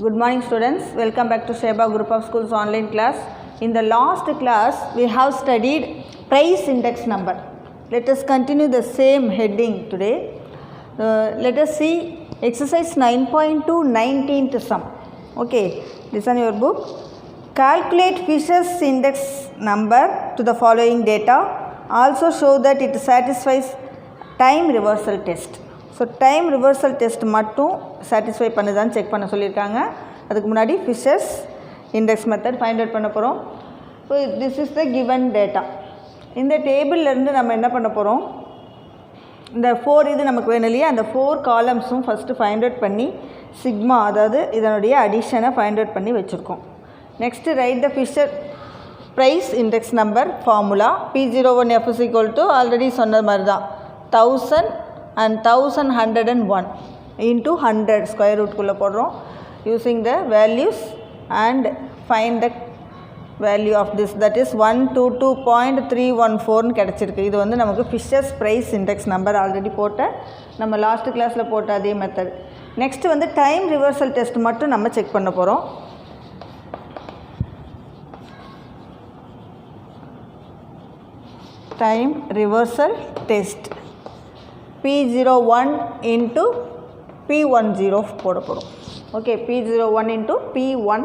Good morning students, welcome back to Sheba Group of Schools online class. In the last class, we have studied price index number. Let us continue the same heading today. Let us see exercise 9.2 19th sum. Okay, listen your book. Calculate Fisher's index number to the following data. Also show that it satisfies time reversal test. So time reversal test மட்டும் satisfy பண்ணுதான்னு check பண்ண சொல்லியிருக்காங்க. அதுக்கு முன்னாடி Fisher's index method find out பண்ண போகிறோம். So this is the given data. இந்த டேபிள்லேருந்து நம்ம என்ன பண்ண போகிறோம், இந்த 4 இது நமக்கு வேணும் இல்லையா, அந்த 4 காலம்ஸும் ஃபஸ்ட்டு ஃபைண்ட் அவுட் பண்ணி சிக்மா, அதாவது இதனுடைய அடிஷனை ஃபைண்ட் அவுட் பண்ணி வச்சுருக்கோம். Next write the Fisher price index number formula. P01F is equal to already சொன்ன மாதிரி தான் 1000 and 1101 into 100 square root குள்ளே போடுறோம். using the values and find the value of this, that is 122.314 கிடச்சிருக்கு. இது வந்து நமக்கு Fisher's price index number already போட்ட நம்ம லாஸ்ட் கிளாஸில் போட்ட அதே மெத்தட். நெக்ஸ்ட் வந்து டைம் ரிவர்சல் டெஸ்ட் மட்டும் நம்ம செக் பண்ண போகிறோம். Time reversal test P01 into P10 போட போகிறோம். Okay, P01 into P10.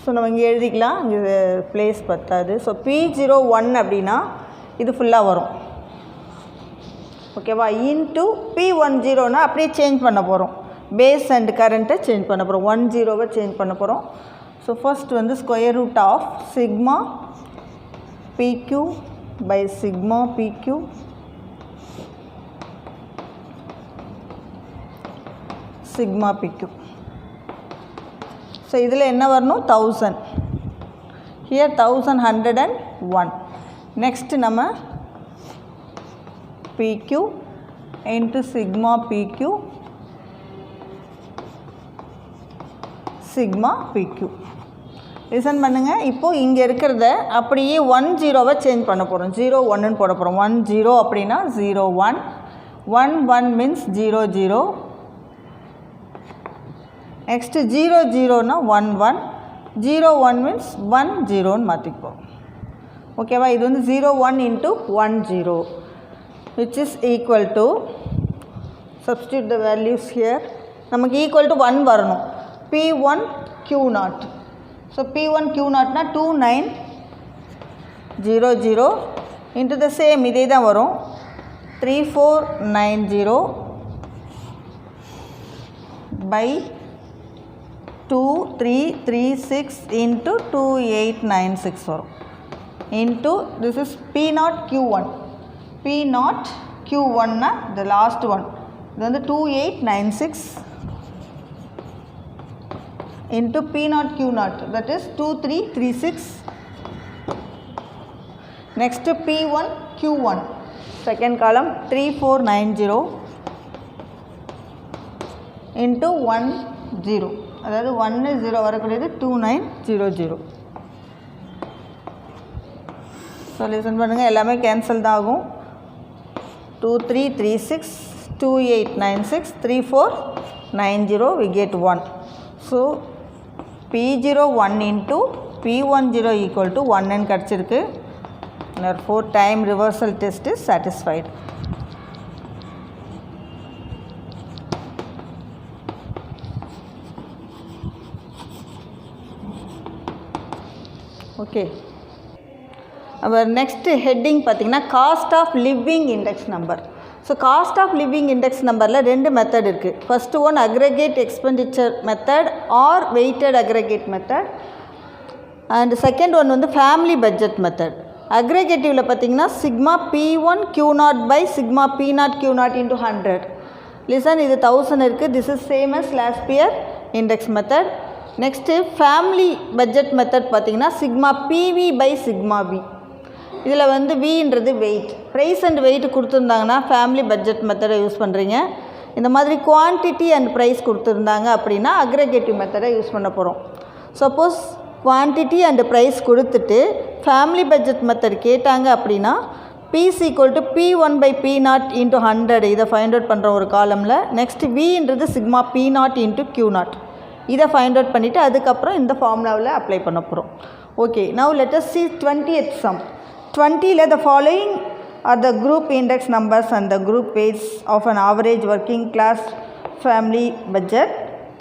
So நம்ம இங்கே எழுதிக்கலாம், இங்கே பிளேஸ் பத்தாது. ஸோ P01 அப்படின்னா இது ஃபுல்லாக வரும். ஓகேவா, இன்ட்டு P10னா அப்படியே சேஞ்ச் பண்ண போகிறோம். பேஸ் அண்ட் கரண்ட்டை சேஞ்ச் பண்ண போகிறோம். 10வை சேஞ்ச் பண்ண போகிறோம். ஸோ ஃபர்ஸ்ட் வந்து square root of sigma PQ by sigma PQ sigma PQ. So இதில் என்ன வரணும், 1000. Here 1101. Next நம்ம PQ into sigma PQ sigma PQ. Listen பண்ணுங்கள். இப்போது இங்கே இருக்கிறத அப்படியே 10வை சேஞ்ச் பண்ண போகிறோம். 01ன்னு போட போகிறோம். 10 அப்படின்னா 01, 11 மீன்ஸ் 00. நெக்ஸ்ட்டு 00னா 11, 01 மீன்ஸ் 10ன்னு மாற்றிப்போம். ஓகேவா, இது வந்து 01 into 10 which is equal to, substitute the values here, நமக்கு equal to 1 வரணும். P1 Q0. So P1 Q0 னா 2900 into the same இதே தான் வரும் 3490 by 2336 into 2896 வரும் into this is P0 Q1. P0 Q1 னா the last one, இது வந்து 2896 into P0 Q0, that is 2336. Next P1 Q1, second column 3490 into 10, அதாவது 10 வரக்கூடியது 2900. ஸோ லிசன் பண்ணுங்கள், எல்லாமே கேன்சல் தான் ஆகும். 2336 2896 3490 we get 1. So P01 into P10 equal to 1 and கிடச்சிருக்கு. Therefore time reversal test is satisfied. Okay, our next heading பார்த்திங்கன்னா cost of living index number. So cost of living index நம்பரில் 2 method இருக்குது. First one aggregate expenditure method or weighted aggregate method, and second one வந்து family budget method. அக்ரிகேட்டிவில் பார்த்திங்கன்னா sigma P1 Q0 by sigma P0 Q0 into 100. Listen, இது 1000 இருக்குது. This is same as last year index method. Next family budget method பார்த்திங்கன்னா sigma PV by sigma V. இதில் வந்து வின்றது weight, price and weight கொடுத்துருந்தாங்கன்னா family budget மெத்தடை use பண்ணுறீங்க. இந்த மாதிரி குவான்டிட்டி அண்ட் ப்ரைஸ் கொடுத்துருந்தாங்க அப்படின்னா அக்ரிகேட்டிவ் மெத்தடை யூஸ் பண்ண போகிறோம். சப்போஸ் குவான்டிட்டி அண்ட் ப்ரைஸ் கொடுத்துட்டு ஃபேமிலி பட்ஜெட் மெத்தட் கேட்டாங்க அப்படின்னா P is equal to P1 by P naught into 100 இதை ஃபைண்ட் அவுட் பண்ணுற ஒரு காலமில். நெக்ஸ்ட் Vன்றது sigma P naught into Q naught இதை ஃபைண்ட் அவுட் பண்ணிவிட்டு அதுக்கப்புறம் இந்த ஃபார்முலாவில் அப்ளை பண்ண போகிறோம். Okay, now let us see 20th sum. 20ல the following are the group index numbers and the group weights of an average working class family budget.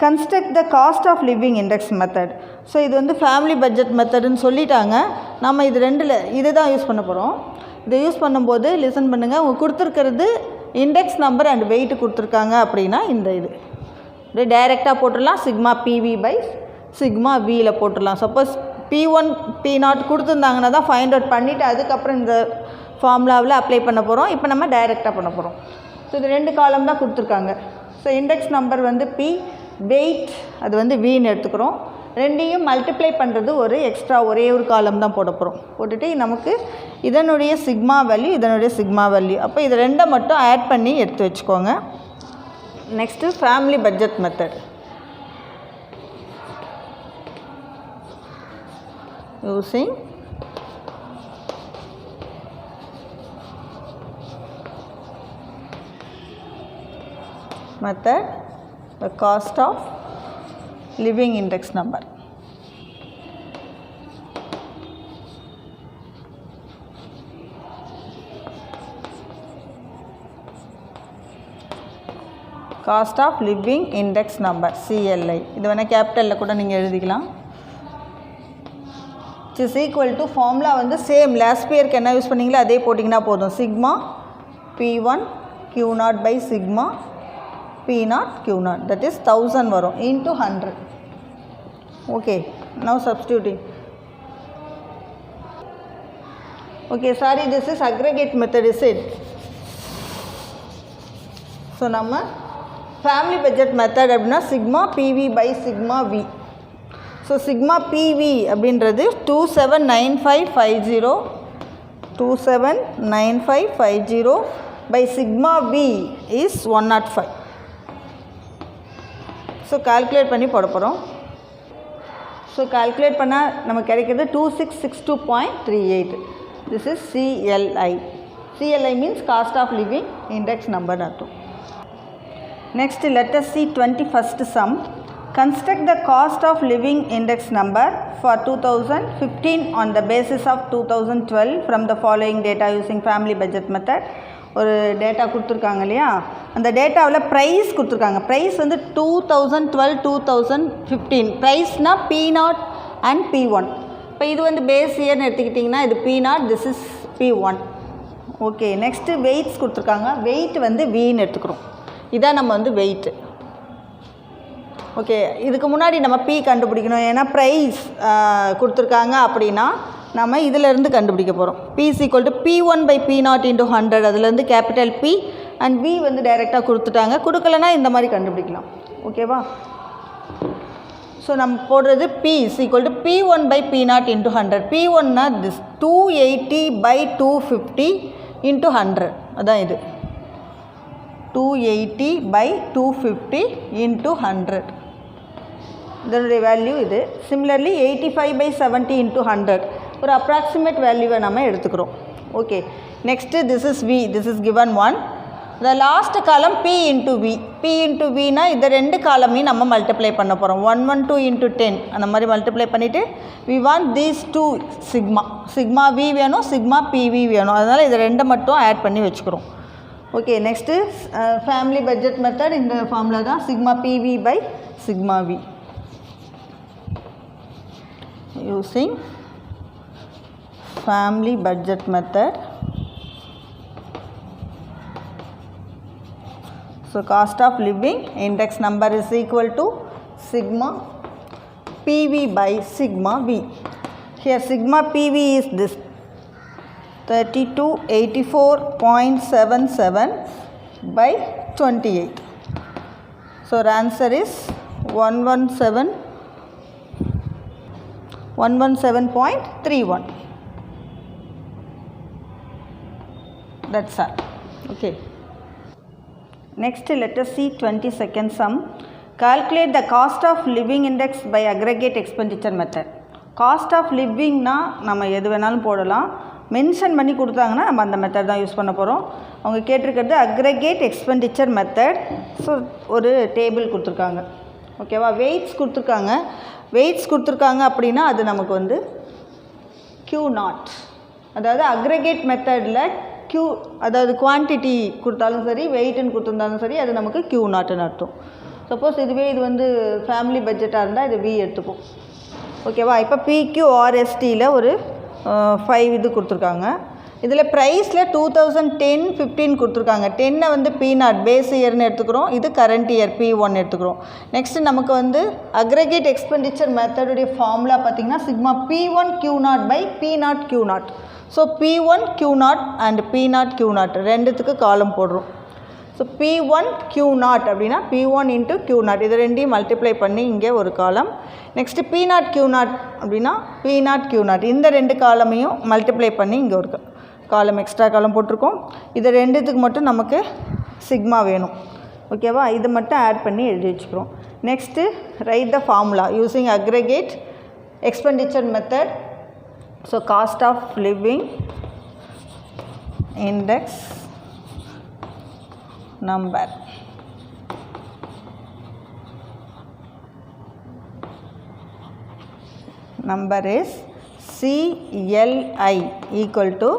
Construct the cost of living index method. So இது வந்து family budget மெத்தடுன்னு சொல்லிட்டாங்க. நம்ம இது ரெண்டில் இதை தான் use பண்ண போகிறோம். இதை யூஸ் பண்ணும்போது லிசன் பண்ணுங்கள். அவங்க கொடுத்துருக்கிறது இண்டெக்ஸ் நம்பர் அண்ட் வெயிட் கொடுத்துருக்காங்க அப்படின்னா இந்த இது இப்படி டைரெக்டாக போட்டுடலாம். சிக்மா பிவி பை சிக்மா வியில் போட்டுடலாம். சப்போஸ் P1 P0 கொடுத்துருந்தாங்கன்னா தான் ஃபைண்ட் அவுட் பண்ணிவிட்டு அதுக்கப்புறம் இந்த ஃபார்முலாவில் அப்ளை பண்ண போகிறோம். இப்போ நம்ம டைரெக்டாக பண்ண போகிறோம். ஸோ இது ரெண்டு காலம் தான் கொடுத்துருக்காங்க. ஸோ இண்டெக்ஸ் நம்பர் வந்து P, வெயிட் அது வந்து Vன்னு எடுத்துக்கிறோம். ரெண்டையும் மல்டிப்ளை பண்ணுறது ஒரு எக்ஸ்ட்ரா ஒரே ஒரு காலம் தான் போட போகிறோம். போட்டுட்டு நமக்கு இதனுடைய சிக்மா வேல்யூ இதனுடைய சிக்மா வேல்யூ அப்போ இது ரெண்டை மட்டும் ஆட் பண்ணி எடுத்து வச்சுக்கோங்க. Next family budget method. using method the cost of living index number. Cost of living index number CLI இது வேணா கேபிட்டல்ல கூட நீங்க எழுதிக்கலாம். is equal to formula வந்து சேம் லாஸ்ட் இயர்க்கு என்ன யூஸ் பண்ணீங்களோ அதே போட்டிங்கன்னா போதும். Sigma P1 Q0 by sigma P0 Q0 that is 1000 வரும் into 100. Okay, now substituting. Okay, sorry, this is aggregate method is it. So நம்ம family budget method அப்படின்னா sigma PV by sigma V. So sigma PV அப்படின்றது 279550 by sigma V is 105. So calculate பண்ணி போட போகிறோம். So calculate பண்ணால் நமக்கு கிடைக்கிறது 2662.38. This is CLI. CLI means cost of living index number. Next let us see 21st sum. Construct the cost of living index number for 2015 on the basis of 2012 from the following data using family budget method. ஒரு data கொடுத்துருக்காங்க இல்லையா, அந்த டேட்டாவில் price கொடுத்துருக்காங்க. Price வந்து 2012-2015 ப்ரைஸ்னா P0 and P1. இப்போ இது வந்து பேஸ் இயர்னு எடுத்துக்கிட்டிங்கன்னா இது P0, this is P1. Okay, next weights கொடுத்துருக்காங்க. வெயிட் வந்து Vன்னு எடுத்துக்கிறோம். இதான் நம்ம வந்து வெயிட்டு. ஓகே, இதுக்கு முன்னாடி நம்ம P கண்டுபிடிக்கணும். ஏன்னா ப்ரைஸ் கொடுத்துருக்காங்க அப்படின்னா நம்ம இதிலேருந்து கண்டுபிடிக்க போகிறோம். P is equal to P1 by P0 into 100 அதுலேருந்து கேபிட்டல் P அண்ட் V வந்து டைரெக்டாக கொடுத்துட்டாங்க. கொடுக்கலன்னா இந்த மாதிரி கண்டுபிடிக்கலாம். ஓகேவா? ஸோ நம்ம போடுறது P is equal to P1 by P0 into 100. P1னா திஸ் 280 by 250 into 100 அதான் இது 280 by 250 into 100 இதனுடைய வேல்யூ இது. சிமிலர்லி 85 by 70 into 100 ஒரு அப்ராக்சிமேட் வேல்யூவை நம்ம எடுத்துக்கிறோம். Okay, next this is V, this is given 1. The last column P into V. P into Vனா இந்த ரெண்டு காலமையும் நம்ம மல்டிப்ளை பண்ண போகிறோம். 112 into 10 அந்த மாதிரி மல்டிப்ளை பண்ணிவிட்டு we want these two sigma V வேணும், சிக்மா PV வேணும். அதனால் இது ரெண்டை மட்டும் ஆட் பண்ணி வச்சுக்கிறோம். Okay, next family budget method. இந்த ஃபார்முலா தான் sigma PV by sigma V using family budget method. So cost of living index number is equal to sigma PV by sigma V. Here sigma PV is this 3284.77 by 28. So our answer is 117.31. That's all. Okay. Next let us see 22nd sum. Calculate the cost of living index by aggregate expenditure method. Cost of living na நம்ம எது வேணாலும் போடலாம். Mention பண்ணி கொடுத்தாங்கன்னா நம்ம அந்த method தான் use பண்ண போகிறோம். அவங்க கேட்டிருக்கிறது அக்ரிகேட் எக்ஸ்பெண்டிச்சர் மெத்தட். ஸோ ஒரு டேபிள் கொடுத்துருக்காங்க, ஓகேவா. வெயிட்ஸ் கொடுத்துருக்காங்க அப்படின்னா அது நமக்கு வந்து Q0. அதாவது அக்ரிகேட் மெத்தடில் அதாவது குவான்டிட்டி கொடுத்தாலும் சரி, வெயிட்டுன்னு கொடுத்துருந்தாலும் சரி, அது நமக்கு Q0ன்னு அர்த்தம். சப்போஸ் இதுவே இது வந்து ஃபேமிலி பட்ஜெட்டாக இருந்தால் இது V எடுத்துப்போம், ஓகேவா. இப்போ PQRSTயில் ஒரு 5 இது கொடுத்துருக்காங்க. இதில் ப்ரைஸில் 2010, 15 கொடுத்துருக்காங்க. 10 வந்து P0 பேஸ் இயர்னு எடுத்துக்கிறோம், இது கரண்ட் இயர் P1 எடுத்துக்கிறோம். நெக்ஸ்ட்டு நமக்கு வந்து அக்ரிகேட் எக்ஸ்பெண்டிச்சர் மெத்தடுடைய ஃபார்முலா பார்த்திங்கன்னா sigma P1 Q0 by P0 Q0. So P1 Q0 and P0 Q0 ரெண்டுத்துக்கு காலம் போடுறோம். ஸோ P1 Q0 அப்படின்னா P1 இன்ட்டு Q0 இது ரெண்டையும் மல்டிப்ளை பண்ணி இங்கே ஒரு காலம். நெக்ஸ்ட்டு P0 Q0 அப்படின்னா P0 Q0 இந்த ரெண்டு காலமையும் மல்டிப்ளை பண்ணி இங்கே ஒரு காலம் எக்ஸ்ட்ரா காலம் போட்டிருக்கோம். இது ரெண்டுத்துக்கு மட்டும் நமக்கு சிக்மா வேணும், ஓகேவா. இது மட்டும் ஆட் பண்ணி எழுதி வச்சுக்கிறோம். Next write the formula using aggregate expenditure method. So cost of living index number is CLI equal to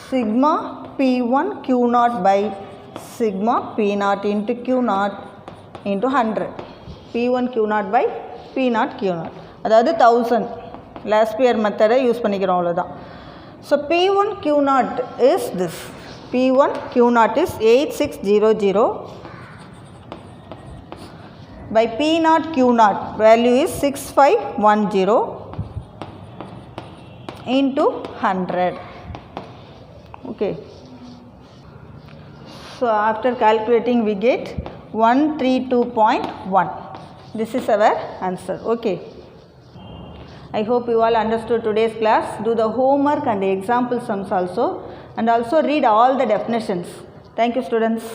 sigma P1 Q0 by sigma P0 into Q0 into 100. P1 Q0 by P0 Q0 அதாவது 1000 லாஸ்பியர் மெத்தடை use பண்ணிக்கிறோம், அவ்வளோதான். So P1 Q0 is this. P1 Q0 is 8600 by P0 Q0 value is 6510 into 100. Okay. So after calculating we get 132.1. This is our answer. Okay. I hope you all understood today's class. Do the homework and the example sums also, and also read all the definitions. Thank you, students.